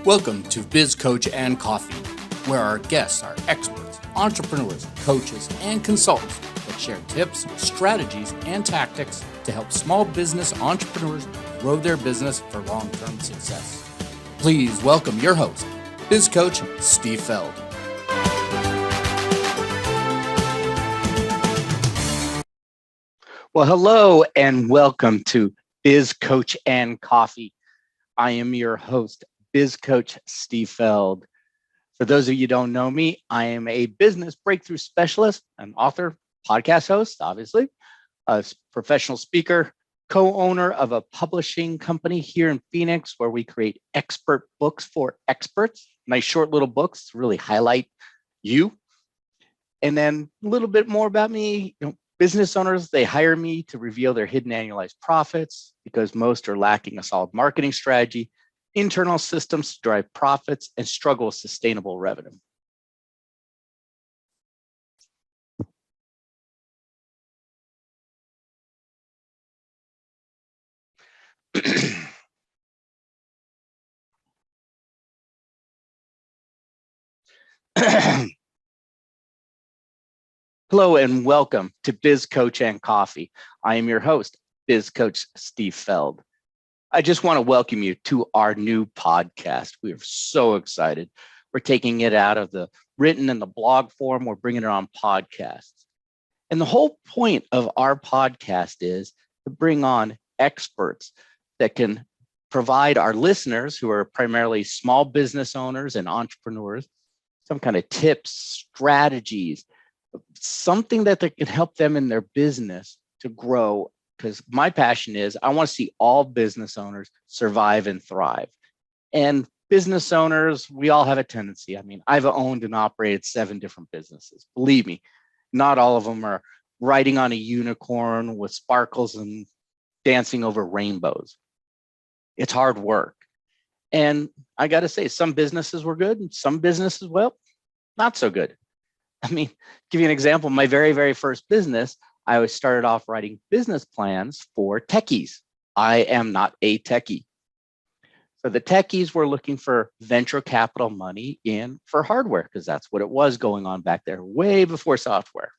Welcome to Biz Coach and Coffee, where our guests are experts, entrepreneurs, coaches, and consultants that share tips, strategies, and tactics to help small business entrepreneurs grow their business for long-term success. Please welcome your host, Biz Coach Steve Feld. Well, hello and welcome to Biz Coach and Coffee. I am your host, Biz Coach Steve Feld. For those of you who don't know me, I am a business breakthrough specialist, an author, podcast host, obviously, a professional speaker, co-owner of a publishing company here in Phoenix where we create expert books for experts, nice short little books to really highlight you. And then a little bit more about me. Business owners, they hire me to reveal their hidden annualized profits because most are lacking a solid marketing strategy, internal systems to drive profits, and struggle with sustainable revenue. Hello and welcome to Biz Coach and Coffee. I am your host, Biz Coach Steve Feld. I just want to welcome you to our new podcast. We are so excited. We're taking it out of the written and the blog form. We're bringing it on podcasts. And the whole point of our podcast is to bring on experts that can provide our listeners, who are primarily small business owners and entrepreneurs, some kind of tips, strategies, something that can help them in their business to grow. Because my passion is I want to see all business owners survive and thrive. And business owners, we all have a tendency. I mean, I've owned and operated 7 different businesses. Believe me, not all of them are riding on a unicorn with sparkles and dancing over rainbows. It's hard work. And I got to say, some businesses were good and some businesses, well, not so good. I mean, give you an example, my very, very first business, I always started off writing business plans for techies. I am not a techie. So the techies were looking for venture capital money in for hardware because that's what it was going on back there way before software.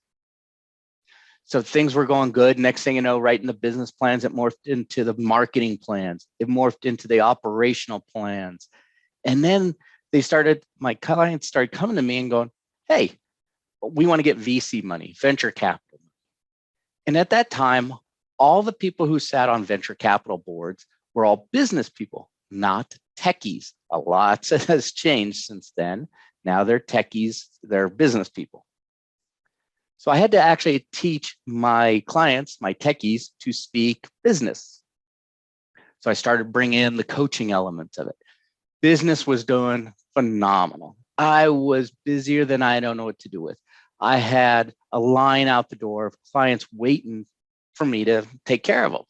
So things were going good. Next thing you know, writing the business plans, it morphed into the marketing plans. It morphed into the operational plans. And then my clients started coming to me and going, hey, we want to get VC money, venture capital. And at that time, all the people who sat on venture capital boards were all business people, not techies. A lot has changed since then. Now they're techies, they're business people. So I had to actually teach my clients, my techies, to speak business. So I started bringing in the coaching elements of it. Business was doing phenomenal. I was busier than I don't know what to do with. I had a line out the door of clients waiting for me to take care of them.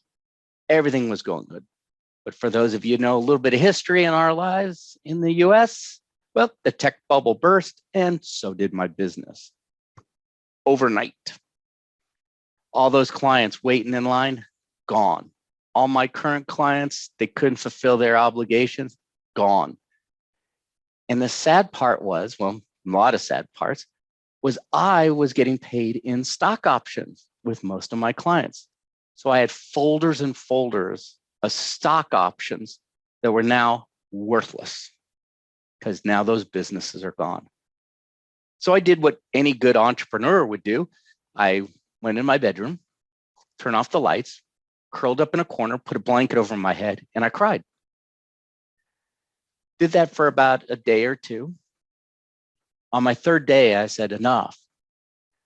Everything was going good. But for those of you who know a little bit of history in our lives in the US, well, the tech bubble burst, and so did my business. Overnight. All those clients waiting in line, gone. All my current clients, they couldn't fulfill their obligations, gone. And the sad part was, well, a lot of sad parts, was I was getting paid in stock options with most of my clients. So I had folders and folders of stock options that were now worthless because now those businesses are gone. So I did what any good entrepreneur would do. I went in my bedroom, turned off the lights, curled up in a corner, put a blanket over my head, and I cried. Did that for about a day or two. On my 3rd day, I said, enough.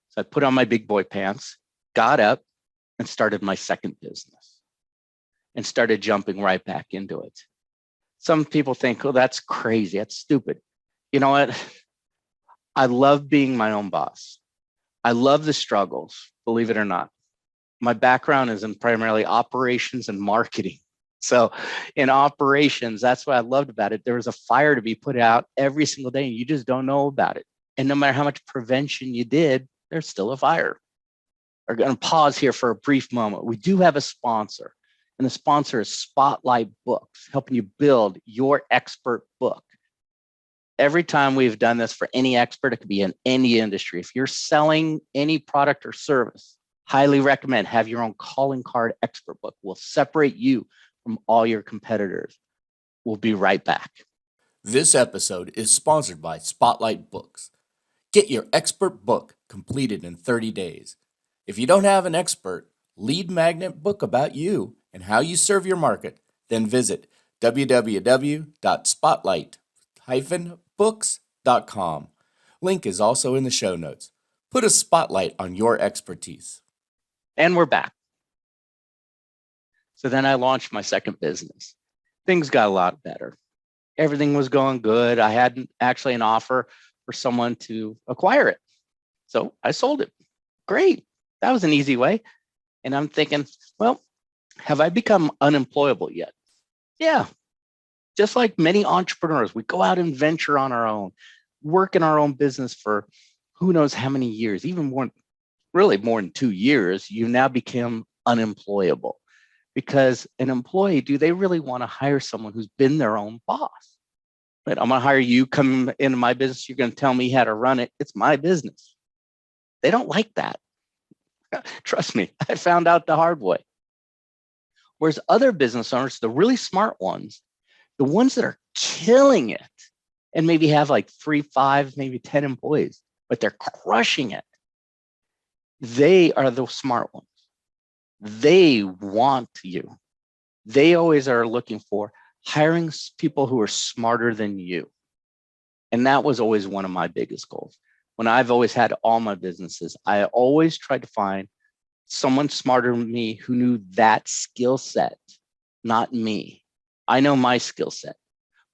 So I put on my big boy pants, got up, and started my 2nd business and started jumping right back into it. Some people think, oh, that's crazy. That's stupid. You know what? I love being my own boss. I love the struggles, believe it or not. My background is in primarily operations and marketing. So in operations, that's what I loved about it. There was a fire to be put out every single day, and you just don't know about it. And no matter how much prevention you did, there's still a fire. We're going to pause here for a brief moment. We do have a sponsor, and the sponsor is Spotlight Books, helping you build your expert book. Every time we've done this for any expert, it could be in any industry. If you're selling any product or service, highly recommend have your own calling card expert book. We'll separate you from all your competitors. We'll be right back. This episode is sponsored by Spotlight Books. Get your expert book completed in 30 days. If you don't have an expert lead magnet book about you and how you serve your market, then visit www.spotlight-books.com. Link is also in the show notes. Put a spotlight on your expertise. And we're back. So then I launched my second business. Things got a lot better. Everything was going good. I had actually an offer for someone to acquire it. So I sold it. Great. That was an easy way. And I'm thinking, well, have I become unemployable yet? Yeah. Just like many entrepreneurs, we go out and venture on our own, work in our own business for who knows how many years, even more, really more than 2 years, you now become unemployable. Because an employee, do they really want to hire someone who's been their own boss? Right? I'm going to hire you, come into my business. You're going to tell me how to run it. It's my business. They don't like that. Trust me, I found out the hard way. Whereas other business owners, the really smart ones, the ones that are killing it and maybe have like 3, 5, maybe 10 employees, but they're crushing it. They are the smart ones. They want you. They always are looking for hiring people who are smarter than you. And that was always one of my biggest goals. When I've always had all my businesses, I always tried to find someone smarter than me who knew that skill set, not me. I know my skill set,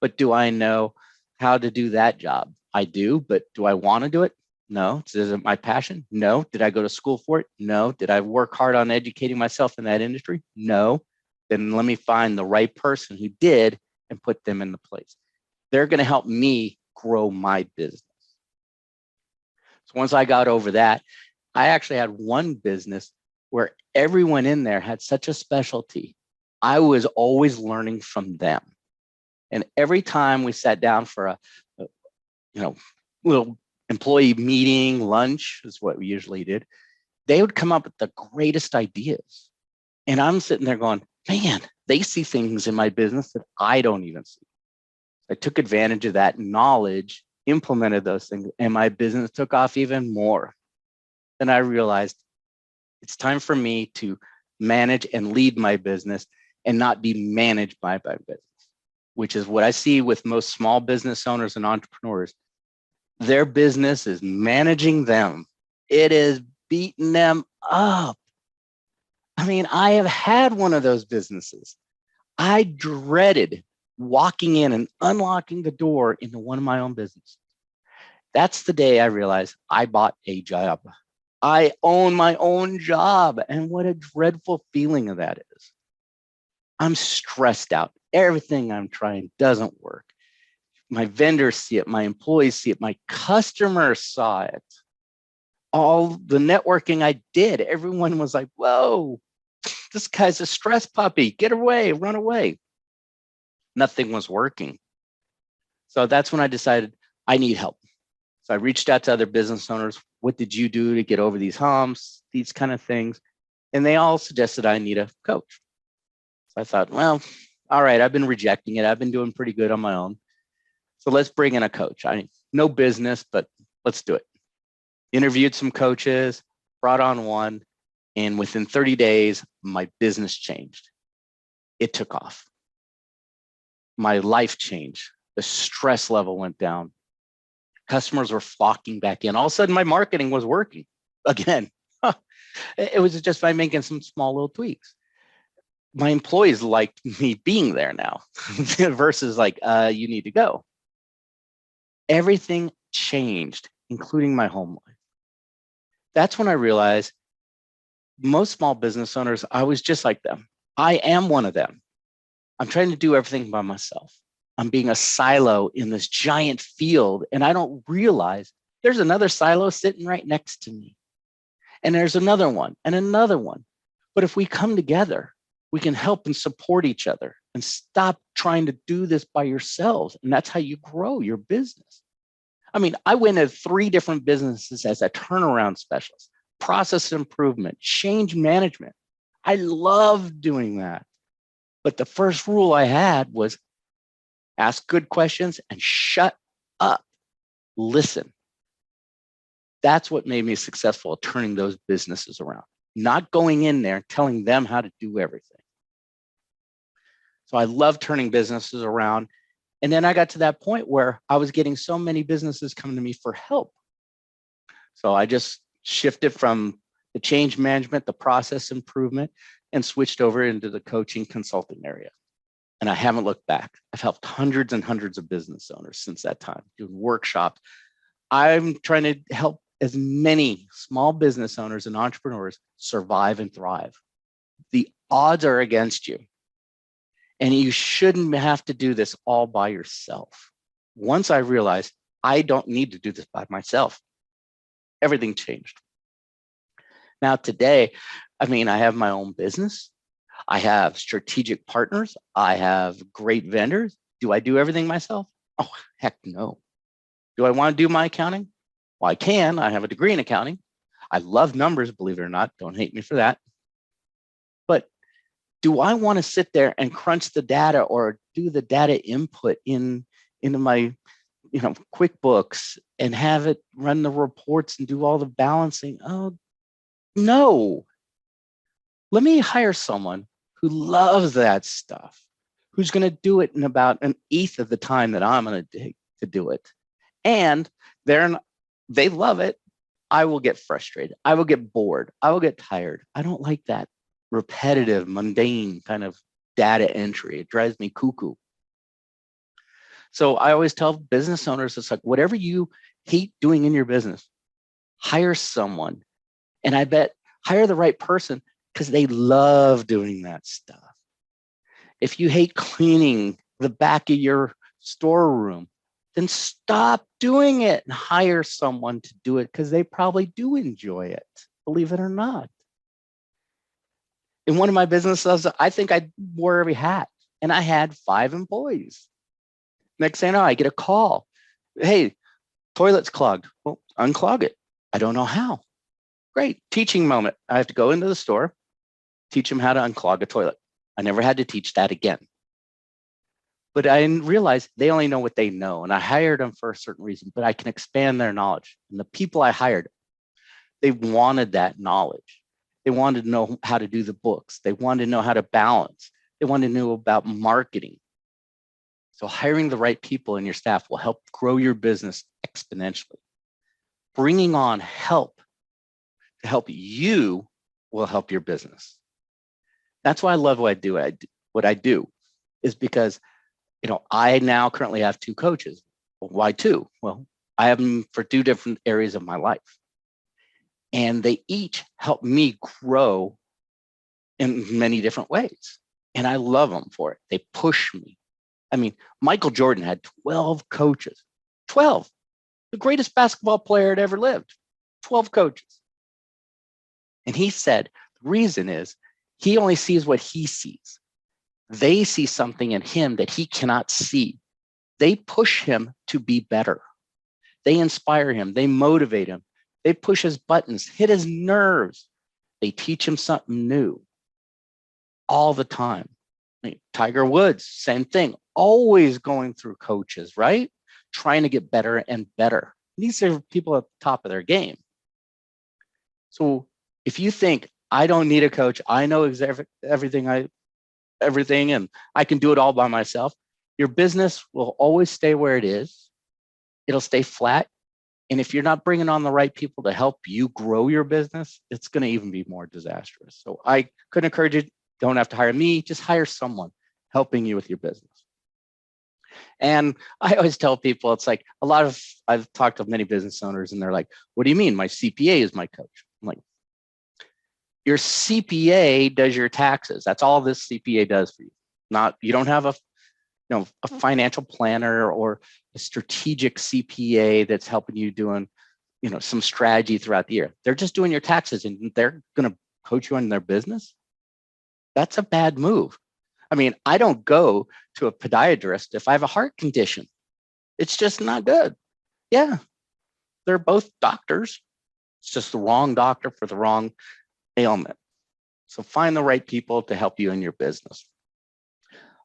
but do I know how to do that job? I do, but do I want to do it? No. Is it my passion? No. Did I go to school for it? No. Did I work hard on educating myself in that industry? No. Then let me find the right person who did and put them in the place. They're going to help me grow my business. So once I got over that, I actually had one business where everyone in there had such a specialty. I was always learning from them. And every time we sat down for a little employee meeting, lunch is what we usually did, they would come up with the greatest ideas. And I'm sitting there going, man, they see things in my business that I don't even see. I took advantage of that knowledge, implemented those things, and my business took off even more. Then I realized it's time for me to manage and lead my business and not be managed by my business, which is what I see with most small business owners and entrepreneurs. Their business is managing them. It is beating them up. I mean, I have had one of those businesses. I dreaded walking in and unlocking the door into one of my own businesses. That's the day I realized I bought a job. I own my own job. And what a dreadful feeling of that is. I'm stressed out. Everything I'm trying doesn't work. My vendors see it. My employees see it. My customers saw it. All the networking I did, everyone was like, whoa, this guy's a stress puppy. Get away, run away. Nothing was working. So that's when I decided I need help. So I reached out to other business owners. What did you do to get over these humps, these kind of things? And they all suggested I need a coach. So I thought, well, all right, I've been rejecting it. I've been doing pretty good on my own. So let's bring in a coach. No business, but let's do it. Interviewed some coaches, brought on one, and within 30 days, my business changed. It took off. My life changed. The stress level went down. Customers were flocking back in. All of a sudden, my marketing was working again. It was just by making some small little tweaks. My employees liked me being there now versus like, you need to go. Everything changed, including my home life. That's when I realized most small business owners, I was just like them. I am one of them. I'm trying to do everything by myself. I'm being a silo in this giant field, and I don't realize there's another silo sitting right next to me. And there's another one and another one. But if we come together, we can help and support each other and stop trying to do this by yourselves. And that's how you grow your business. I mean, I went to 3 different businesses as a turnaround specialist, process improvement, change management. I love doing that. But the first rule I had was ask good questions and shut up. Listen. That's what made me successful at turning those businesses around, not going in there and telling them how to do everything. So I love turning businesses around. And then I got to that point where I was getting so many businesses coming to me for help. So I just shifted from the change management, the process improvement, and switched over into the coaching consulting area. And I haven't looked back. I've helped hundreds and hundreds of business owners since that time, doing workshops. I'm trying to help as many small business owners and entrepreneurs survive and thrive. The odds are against you. And you shouldn't have to do this all by yourself. Once I realized I don't need to do this by myself, everything changed. Now today, I have my own business. I have strategic partners. I have great vendors. Do I do everything myself? Oh, heck no. Do I want to do my accounting? Well, I can. I have a degree in accounting. I love numbers, believe it or not. Don't hate me for that. But do I want to sit there and crunch the data or do the data input into my QuickBooks and have it run the reports and do all the balancing? Oh, no. Let me hire someone who loves that stuff, who's going to do it in about 1/8 of the time that I'm going to take to do it. And they love it. I will get frustrated. I will get bored. I will get tired. I don't like that repetitive, mundane kind of data entry. It drives me cuckoo. So I always tell business owners, it's like, whatever you hate doing in your business, hire someone. And I bet hire the right person because they love doing that stuff. If you hate cleaning the back of your storeroom, then stop doing it and hire someone to do it because they probably do enjoy it, believe it or not. In one of my businesses, I think I wore every hat and I had 5 employees. Next thing I know, I get a call. Hey, toilet's clogged. Well, unclog it. I don't know how. Great, teaching moment. I have to go into the store, teach them how to unclog a toilet. I never had to teach that again. But I didn't realize they only know what they know. And I hired them for a certain reason, but I can expand their knowledge. And the people I hired, they wanted that knowledge. They wanted to know how to do the books. They wanted to know how to balance. They wanted to know about marketing. So hiring the right people in your staff will help grow your business exponentially. Bringing on help to help you will help your business. That's why I love what I do. What I do is because I now currently have 2 coaches. Well, why 2? Well, I have them for 2 different areas of my life. And they each help me grow in many different ways. And I love them for it. They push me. Michael Jordan had 12 coaches. 12. The greatest basketball player that ever lived. 12 coaches. And he said, the reason is he only sees what he sees. They see something in him that he cannot see. They push him to be better. They inspire him. They motivate him. They push his buttons, hit his nerves. They teach him something new all the time. Tiger Woods, same thing, always going through coaches, right? Trying to get better and better. These are people at the top of their game. So if you think, I don't need a coach, I know everything and I can do it all by myself, your business will always stay where it is. It'll stay flat. And if you're not bringing on the right people to help you grow your business, it's going to even be more disastrous. So I could encourage you, don't have to hire me, just hire someone helping you with your business. And I always tell people, it's like I've talked to many business owners and they're like, what do you mean? My CPA is my coach. I'm like, your CPA does your taxes. That's all this CPA does for you. You don't have a financial planner or a strategic CPA that's helping you doing, some strategy throughout the year. They're just doing your taxes and they're going to coach you on their business. That's a bad move. I mean, I don't go to a podiatrist if I have a heart condition. It's just not good. Yeah, they're both doctors. It's just the wrong doctor for the wrong ailment. So find the right people to help you in your business.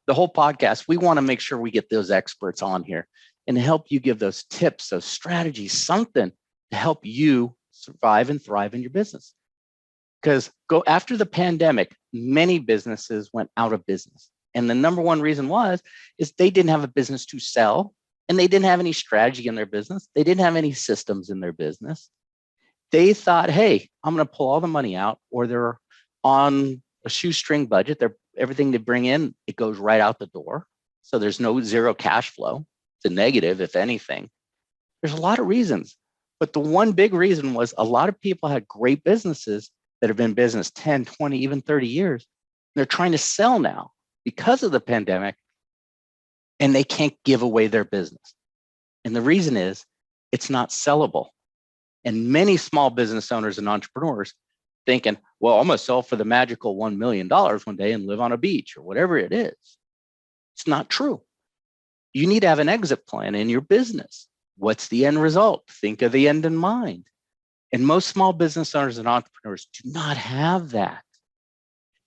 The whole podcast, we want to make sure we get those experts on here and help you give those tips, those strategies, something to help you survive and thrive in your business. Because after the pandemic, many businesses went out of business. And the number one reason is they didn't have a business to sell, and they didn't have any strategy in their business. They didn't have any systems in their business. They thought, hey, I'm going to pull all the money out, or they're on a shoestring budget. Everything they bring in, it goes right out the door. So there's no zero cash flow. It's a negative, if anything. There's a lot of reasons. But the one big reason was a lot of people had great businesses that have been in business 10, 20, even 30 years. They're trying to sell now because of the pandemic, and they can't give away their business. And the reason is it's not sellable. And many small business owners and entrepreneurs thinking, well, I'm going to sell for the magical $1 million one day and live on a beach or whatever it is. It's not true. You need to have an exit plan in your business. What's the end result? Think of the end in mind. And most small business owners and entrepreneurs do not have that.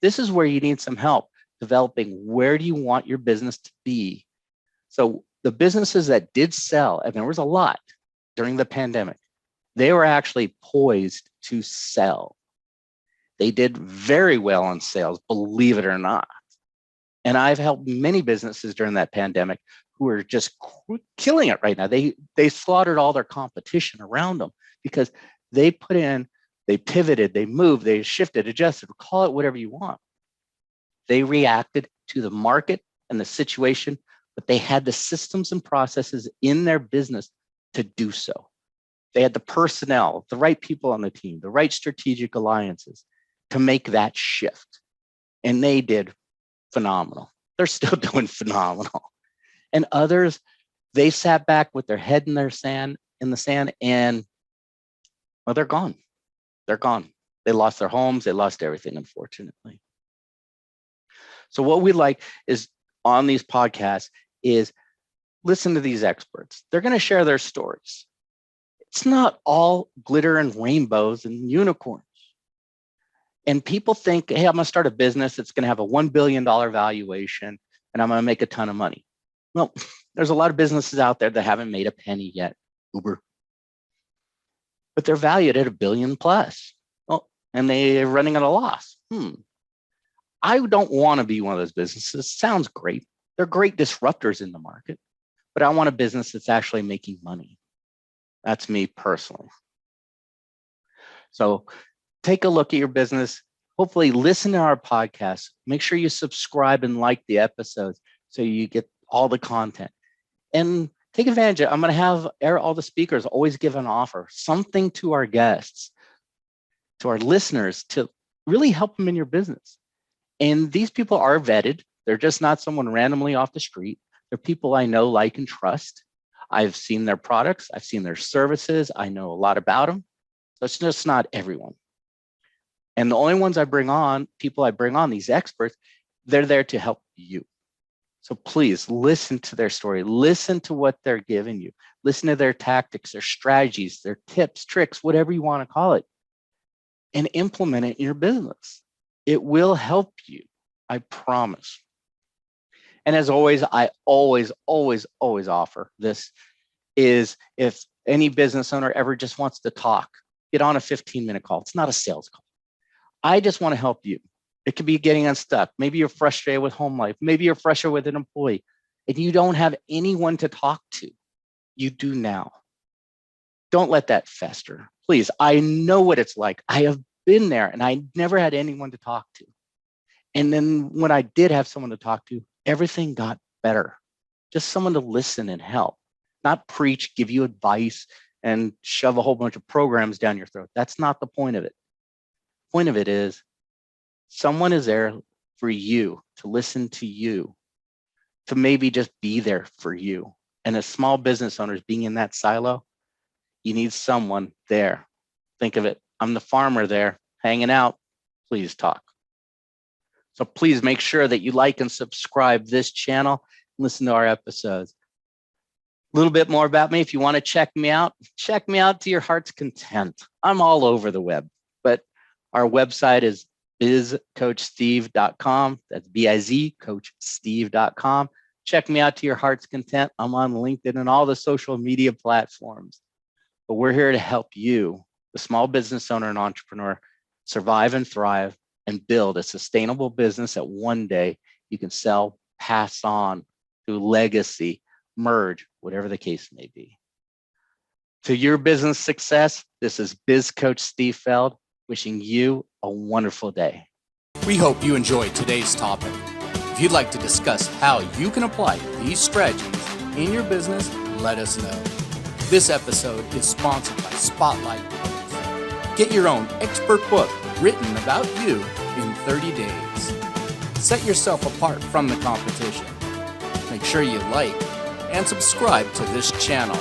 This is where you need some help developing where do you want your business to be. So the businesses that did sell, and there was a lot during the pandemic, they were actually poised to sell. They did very well on sales, believe it or not. And I've helped many businesses during that pandemic who are just killing it right now. They slaughtered all their competition around them because they put in, they pivoted, they moved, they shifted, adjusted, call it whatever you want. They reacted to the market and the situation, but they had the systems and processes in their business to do so. They had the personnel, the right people on the team, the right strategic alliances to make that shift. And they did phenomenal. They're still doing phenomenal. And others, they sat back with their head in the sand, and well, they're gone. They're gone. They lost their homes. They lost everything, unfortunately. So what we like is on these podcasts is listen to these experts. They're going to share their stories. It's not all glitter and rainbows and unicorns. And people think, hey, I'm going to start a business that's going to have a $1 billion valuation and I'm going to make a ton of money. Well, there's a lot of businesses out there that haven't made a penny yet, Uber. But they're valued at $1 billion plus. Well, and they're running at a loss. I don't want to be one of those businesses. Sounds great. They're great disruptors in the market, but I want a business that's actually making money. That's me personally. So take a look at your business. Hopefully listen to our podcast. Make sure you subscribe and like the episodes so you get all the content. And take advantage of it. I'm going to have all the speakers always give an offer, something to our guests, to our listeners to really help them in your business. And these people are vetted. They're just not someone randomly off the street. They're people I know, like, and trust. I've seen their products. I've seen their services. I know a lot about them. So it's just not everyone. And the only ones I bring on, people I bring on, these experts, they're there to help you. So please listen to their story. Listen to what they're giving you. Listen to their tactics, their strategies, their tips, tricks, whatever you want to call it, and implement it in your business. It will help you. I promise. And as always, I always offer this is if any business owner ever just wants to talk, get on a 15-minute call. It's not a sales call. I just want to help you. It could be getting unstuck. Maybe you're frustrated with home life. Maybe you're frustrated with an employee and you don't have anyone to talk to. You do now. Don't let that fester. Please, I know what it's like. I have been there and I never had anyone to talk to. And then when I did have someone to talk to, everything got better. Just someone to listen and help, not preach, give you advice, and shove a whole bunch of programs down your throat. That's not the point of it. The point of it is someone is there for you, to listen to you, to maybe just be there for you. And as small business owners being in that silo, you need someone there. Think of it. I'm the farmer there hanging out. Please talk. So please make sure that you like and subscribe this channel and listen to our episodes. A little bit more about me. If you want to check me out to your heart's content. I'm all over the web, but our website is bizcoachsteve.com. That's bizcoachsteve.com. Check me out to your heart's content. I'm on LinkedIn and all the social media platforms. But we're here to help you, the small business owner and entrepreneur, survive and thrive and build a sustainable business that one day you can sell, pass on to legacy, merge, whatever the case may be. To your business success, this is Biz Coach Steve Feld wishing you a wonderful day. We hope you enjoyed today's topic. If you'd like to discuss how you can apply these strategies in your business, let us know. This episode is sponsored by Spotlight Books. Get your own expert book written about you in 30 days. Set yourself apart from the competition. Make sure you like and subscribe to this channel.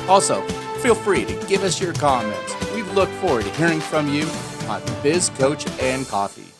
Also, feel free to give us your comments. We look forward to hearing from you on Biz Coach and Coffee.